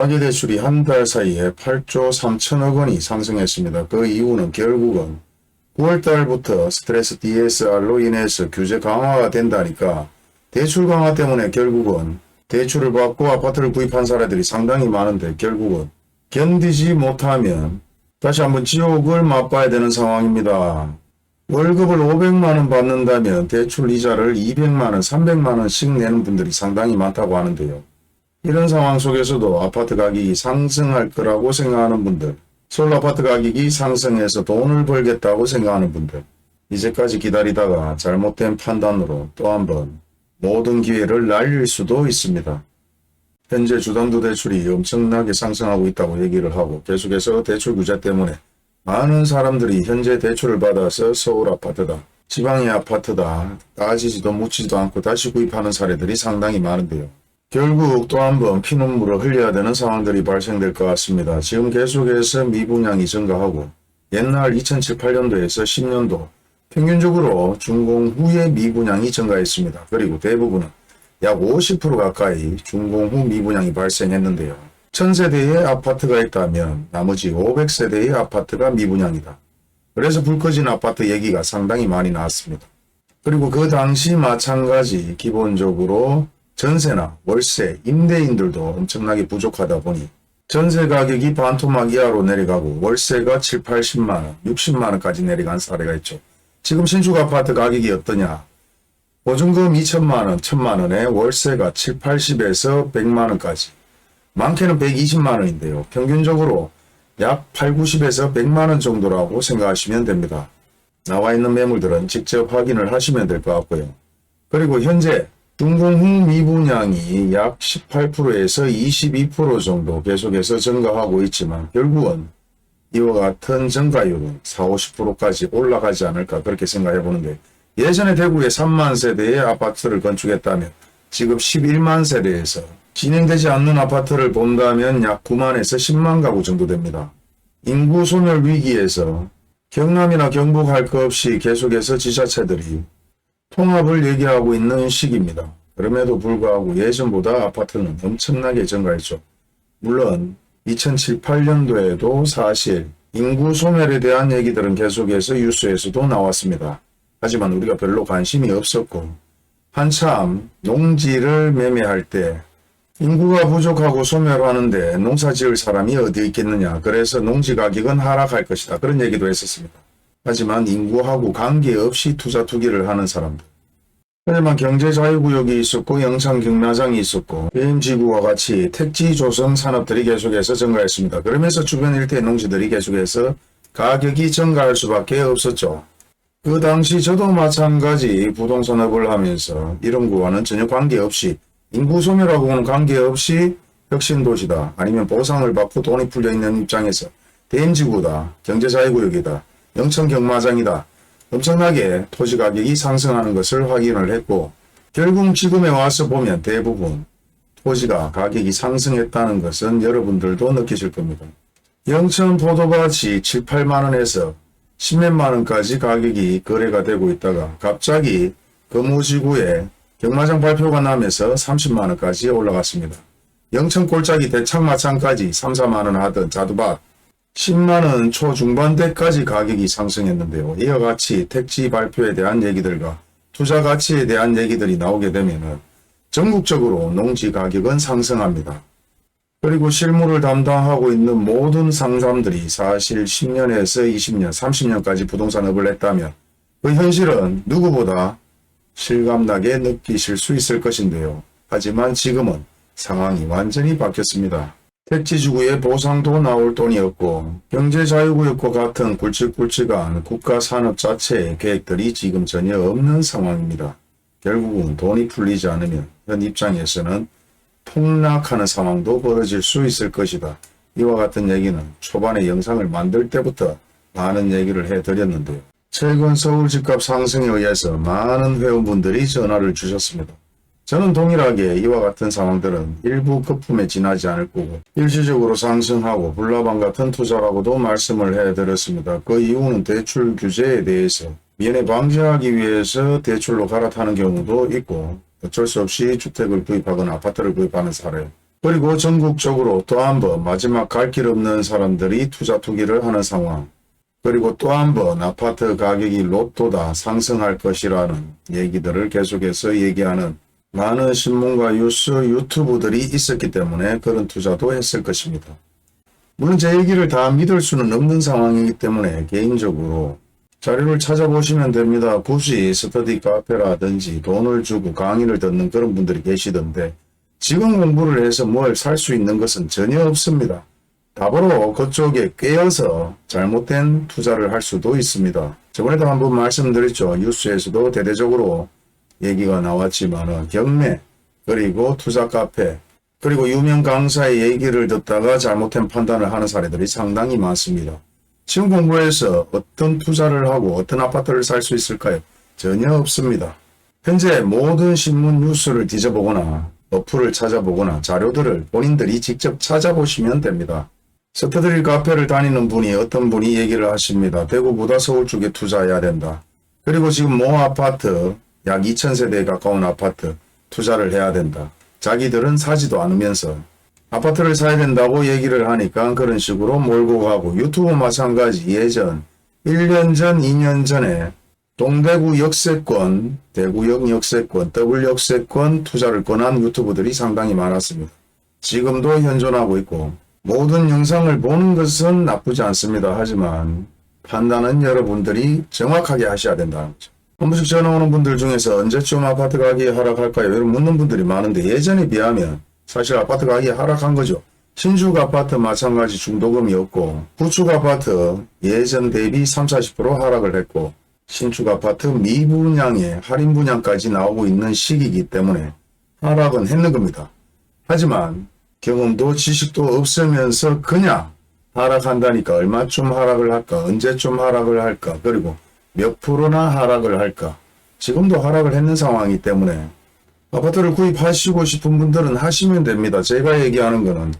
가계대출이 한 달 사이에 8조 3천억 원이 상승했습니다. 그 이유는 결국은 9월달부터 스트레스 DSR로 인해서 규제 강화가 된다니까 대출 강화 때문에 결국은 대출을 받고 아파트를 구입한 사람들이 상당히 많은데 결국은 견디지 못하면 다시 한번 지옥을 맛봐야 되는 상황입니다. 월급을 500만원 받는다면 대출 이자를 200만원, 300만원씩 내는 분들이 상당히 많다고 하는데요. 이런 상황 속에서도 아파트 가격이 상승할 거라고 생각하는 분들, 서울 아파트 가격이 상승해서 돈을 벌겠다고 생각하는 분들, 이제까지 기다리다가 잘못된 판단으로 또 한번 모든 기회를 날릴 수도 있습니다. 현재 주담대 대출이 엄청나게 상승하고 있다고 얘기를 하고 계속해서 대출 규제 때문에 많은 사람들이 현재 대출을 받아서 서울 아파트다, 지방의 아파트다, 따지지도 묻지도 않고 다시 구입하는 사례들이 상당히 많은데요. 결국 또 한번 피눈물을 흘려야 되는 상황들이 발생될 것 같습니다. 지금 계속해서 미분양이 증가하고 옛날 2007, 8년도에서 10년도 평균적으로 준공 후에 미분양이 증가했습니다. 그리고 대부분은 약 50% 가까이 준공 후 미분양이 발생했는데요. 1000세대의 아파트가 있다면 나머지 500세대의 아파트가 미분양이다. 그래서 불 꺼진 아파트 얘기가 상당히 많이 나왔습니다. 그리고 그 당시 마찬가지 기본적으로 전세나 월세, 임대인들도 엄청나게 부족하다 보니 전세 가격이 반토막 이하로 내려가고 월세가 7, 80만원, 60만원까지 내려간 사례가 있죠. 지금 신축 아파트 가격이 어떠냐? 보증금 2천만원, 1000만원에 월세가 7, 80에서 100만원까지. 많게는 120만원인데요. 평균적으로 약 8, 90에서 100만원 정도라고 생각하시면 됩니다. 나와 있는 매물들은 직접 확인을 하시면 될 것 같고요. 그리고 현재 준공 후 미분양이 약 18%에서 22% 정도 계속해서 증가하고 있지만 결국은 이와 같은 증가율은 4, 50%까지 올라가지 않을까 그렇게 생각해 보는데 예전에 대구에 3만 세대의 아파트를 건축했다면 지금 11만 세대에서 진행되지 않는 아파트를 본다면 약 9만에서 10만 가구 정도 됩니다. 인구 소멸 위기에서 경남이나 경북 할 것 없이 계속해서 지자체들이 통합을 얘기하고 있는 시기입니다. 그럼에도 불구하고 예전보다 아파트는 엄청나게 증가했죠. 물론 2007, 8년도에도 사실 인구 소멸에 대한 얘기들은 계속해서 뉴스에서도 나왔습니다. 하지만 우리가 별로 관심이 없었고 한참 농지를 매매할 때 인구가 부족하고 소멸하는데 농사 지을 사람이 어디 있겠느냐. 그래서 농지 가격은 하락할 것이다. 그런 얘기도 했었습니다. 하지만 인구하고 관계없이 투자 투기를 하는 사람들. 하지만 경제자유구역이 있었고 영창 경라장이 있었고 대임지구와 같이 택지 조성 산업들이 계속해서 증가했습니다. 그러면서 주변 일대 농지들이 계속해서 가격이 증가할 수밖에 없었죠. 그 당시 저도 마찬가지 부동산업을 하면서 이런 거와는 전혀 관계없이 인구 소멸하고는 관계없이 혁신도시다 아니면 보상을 받고 돈이 풀려있는 입장에서 대임지구다, 경제자유구역이다, 영천 경마장이다 엄청나게 토지 가격이 상승하는 것을 확인을 했고 결국 지금에 와서 보면 대부분 토지가 가격이 상승했다는 것은 여러분들도 느끼실 겁니다. 영천 포도밭이 7, 8만원에서 10몇만원까지 가격이 거래가 되고 있다가 갑자기 금호지구에 경마장 발표가 나면서 30만원까지 올라갔습니다. 영천 꼴짝이 대창마창까지 3, 4만원 하던 자두밭 10만원 초중반대까지 가격이 상승했는데요. 이와 같이 택지 발표에 대한 얘기들과 투자 가치에 대한 얘기들이 나오게 되면 전국적으로 농지 가격은 상승합니다. 그리고 실무를 담당하고 있는 모든 상담들이 사실 10년에서 20년, 30년까지 부동산업을 했다면 그 현실은 누구보다 실감나게 느끼실 수 있을 것인데요. 하지만 지금은 상황이 완전히 바뀌었습니다. 택지주구에 보상도 나올 돈이 없고 경제자유구역과 같은 굵직굵직한 국가산업 자체의 계획들이 지금 전혀 없는 상황입니다. 결국은 돈이 풀리지 않으면 현 입장에서는 폭락하는 상황도 벌어질 수 있을 것이다. 이와 같은 얘기는 초반에 영상을 만들 때부터 많은 얘기를 해드렸는데요. 최근 서울 집값 상승에 의해서 많은 회원분들이 전화를 주셨습니다. 저는 동일하게 이와 같은 상황들은 일부 거품에 지나지 않을 거고 일시적으로 상승하고 불나방 같은 투자라고도 말씀을 해드렸습니다. 그 이유는 대출 규제에 대해서 미연에 방지하기 위해서 대출로 갈아타는 경우도 있고 어쩔 수 없이 주택을 구입하거나 아파트를 구입하는 사례 그리고 전국적으로 또 한 번 마지막 갈 길 없는 사람들이 투기를 하는 상황. 그리고 또 한 번 아파트 가격이 로또다 상승할 것이라는 얘기들을 계속해서 얘기하는 많은 신문과 뉴스, 유튜브들이 있었기 때문에 그런 투자도 했을 것입니다. 물론 제 얘기를 다 믿을 수는 없는 상황이기 때문에 개인적으로 자료를 찾아보시면 됩니다. 굳이 스터디 카페라든지 돈을 주고 강의를 듣는 그런 분들이 계시던데 지금 공부를 해서 뭘 살 수 있는 것은 전혀 없습니다. 답으로 그쪽에 꿰어서 잘못된 투자를 할 수도 있습니다. 저번에도 한번 말씀드렸죠. 뉴스에서도 대대적으로 얘기가 나왔지만 경매 그리고 투자 카페 그리고 유명 강사의 얘기를 듣다가 잘못된 판단을 하는 사례들이 상당히 많습니다. 지금 공부해서 어떤 투자를 하고 어떤 아파트를 살 수 있을까요? 전혀 없습니다. 현재 모든 신문 뉴스를 뒤져보거나 어플을 찾아보거나 자료들을 본인들이 직접 찾아보시면 됩니다. 스터디 카페를 다니는 분이 어떤 분이 얘기를 하십니다. 대구보다 서울 쪽에 투자해야 된다. 그리고 지금 모 아파트 약 2000세대에 가까운 아파트 투자를 해야 된다. 자기들은 사지도 않으면서 아파트를 사야 된다고 얘기를 하니까 그런 식으로 몰고 가고 유튜브 마찬가지 예전 1년 전 2년 전에 동대구 역세권, 대구역 역세권, 더블 역세권 투자를 권한 유튜브들이 상당히 많았습니다. 지금도 현존하고 있고 모든 영상을 보는 것은 나쁘지 않습니다. 하지만 판단은 여러분들이 정확하게 하셔야 된다는 거죠. 한 번씩 전화 오는 분들 중에서 언제쯤 아파트 가격이 하락할까요? 이런 묻는 분들이 많은데 예전에 비하면 사실 아파트 가격이 하락한 거죠. 신축 아파트 마찬가지 중도금이 없고 구축 아파트 예전 대비 30-40% 하락을 했고 신축 아파트 미분양에 할인 분양까지 나오고 있는 시기이기 때문에 하락은 했는 겁니다. 하지만 경험도 지식도 없으면서 그냥 하락한다니까 얼마쯤 하락을 할까, 언제쯤 하락을 할까, 그리고 몇 프로나 하락을 할까. 지금도 하락을 했는 상황이기 때문에 아파트를 구입하시고 싶은 분들은 하시면 됩니다. 제가 얘기하는 거는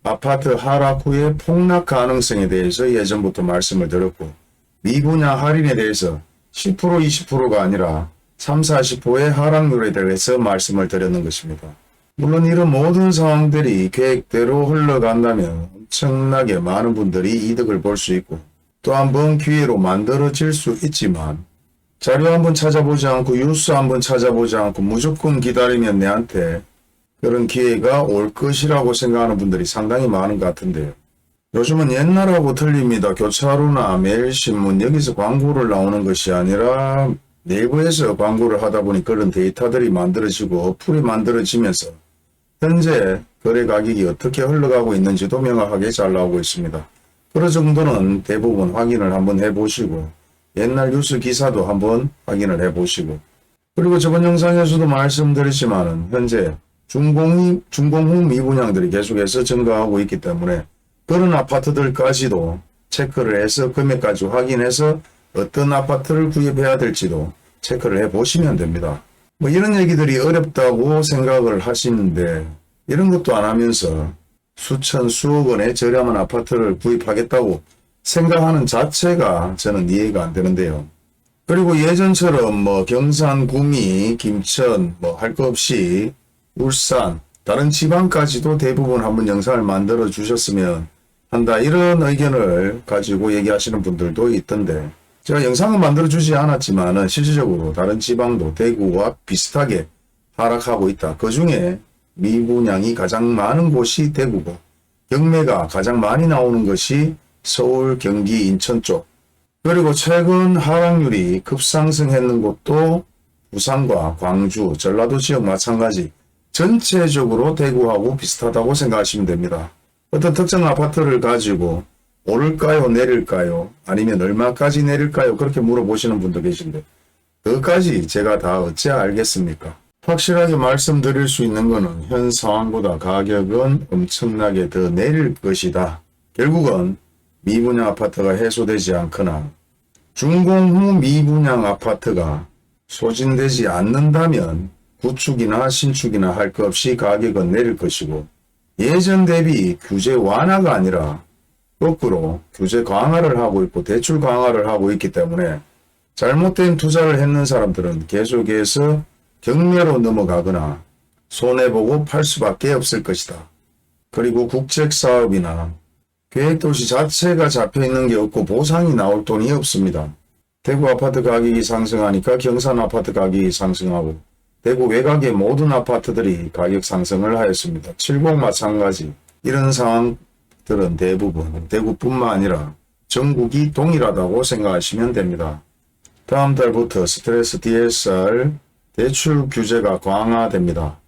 아파트 하락 후에 폭락 가능성에 대해서 예전부터 말씀을 드렸고 미분양 할인에 대해서 10% 20%가 아니라 30-40%의 하락률에 대해서 말씀을 드렸는 것입니다. 물론 이런 모든 상황들이 계획대로 흘러간다면 엄청나게 많은 분들이 이득을 볼 수 있고 또 한 번 기회로 만들어질 수 있지만 자료 한번 찾아보지 않고 뉴스 한번 찾아보지 않고 무조건 기다리면 내한테 그런 기회가 올 것이라고 생각하는 분들이 상당히 많은 것 같은데요. 요즘은 옛날하고 틀립니다. 교차로나 매일신문 여기서 광고를 나오는 것이 아니라 네이버에서 광고를 하다 보니 그런 데이터들이 만들어지고 어플이 만들어지면서 현재 거래 가격이 어떻게 흘러가고 있는지도 명확하게 잘 나오고 있습니다. 그런 정도는 대부분 확인을 한번 해보시고 옛날 뉴스 기사도 한번 확인을 해보시고 그리고 저번 영상에서도 말씀드렸지만 현재 준공후 미분양들이 계속해서 증가하고 있기 때문에 그런 아파트들까지도 체크를 해서 금액까지 확인해서 어떤 아파트를 구입해야 될지도 체크를 해보시면 됩니다. 뭐 이런 얘기들이 어렵다고 생각을 하시는데 이런 것도 안 하면서 수천 수억 원의 저렴한 아파트를 구입하겠다고 생각하는 자체가 저는 이해가 안 되는데요. 그리고 예전처럼 뭐 경산, 구미, 김천 뭐 할 거 없이 울산 다른 지방까지도 대부분 한번 영상을 만들어 주셨으면 한다 이런 의견을 가지고 얘기하시는 분들도 있던데 제가 영상은 만들어 주지 않았지만 실질적으로 다른 지방도 대구와 비슷하게 하락하고 있다. 그 중에 미분양이 가장 많은 곳이 대구고 경매가 가장 많이 나오는 것이 서울, 경기, 인천 쪽 그리고 최근 하락률이 급상승했는 곳도 부산과 광주, 전라도 지역 마찬가지 전체적으로 대구하고 비슷하다고 생각하시면 됩니다. 어떤 특정 아파트를 가지고 오를까요 내릴까요 아니면 얼마까지 내릴까요 그렇게 물어보시는 분도 계신데 그것까지 제가 다 어찌 알겠습니까? 확실하게 말씀드릴 수 있는 것은 현 상황보다 가격은 엄청나게 더 내릴 것이다. 결국은 미분양 아파트가 해소되지 않거나 준공 후 미분양 아파트가 소진되지 않는다면 구축이나 신축이나 할 것 없이 가격은 내릴 것이고 예전 대비 규제 완화가 아니라 거꾸로 규제 강화를 하고 있고 대출 강화를 하고 있기 때문에 잘못된 투자를 했는 사람들은 계속해서 경매로 넘어가거나 손해보고 팔 수밖에 없을 것이다. 그리고 국책사업이나 계획도시 자체가 잡혀있는 게 없고 보상이 나올 돈이 없습니다. 대구 아파트 가격이 상승하니까 경산 아파트 가격이 상승하고 대구 외곽의 모든 아파트들이 가격 상승을 하였습니다. 70 마찬가지. 이런 상황들은 대부분 대구뿐만 아니라 전국이 동일하다고 생각하시면 됩니다. 다음 달부터 스트레스 DSR 대출 규제가 강화됩니다.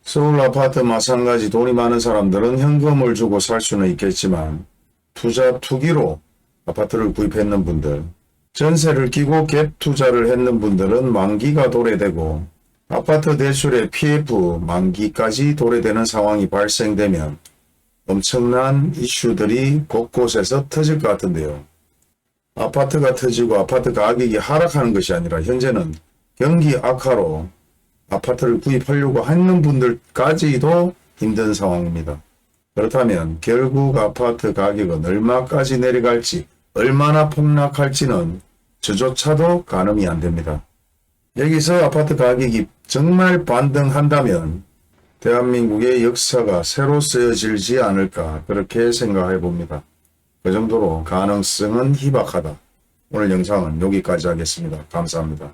서울 아파트 마찬가지 돈이 많은 사람들은 현금을 주고 살 수는 있겠지만 투기로 아파트를 구입했는 분들, 전세를 끼고 갭 투자를 했는 분들은 만기가 도래되고 아파트 대출의 PF 만기까지 도래되는 상황이 발생되면 엄청난 이슈들이 곳곳에서 터질 것 같은데요. 아파트가 터지고 아파트 가격이 하락하는 것이 아니라 현재는 경기 악화로 아파트를 구입하려고 하는 분들까지도 힘든 상황입니다. 그렇다면 결국 아파트 가격은 얼마까지 내려갈지 얼마나 폭락할지는 저조차도 가늠이 안 됩니다. 여기서 아파트 가격이 정말 반등한다면 대한민국의 역사가 새로 쓰여지지 않을까 그렇게 생각해 봅니다. 그 정도로 가능성은 희박하다. 오늘 영상은 여기까지 하겠습니다. 감사합니다.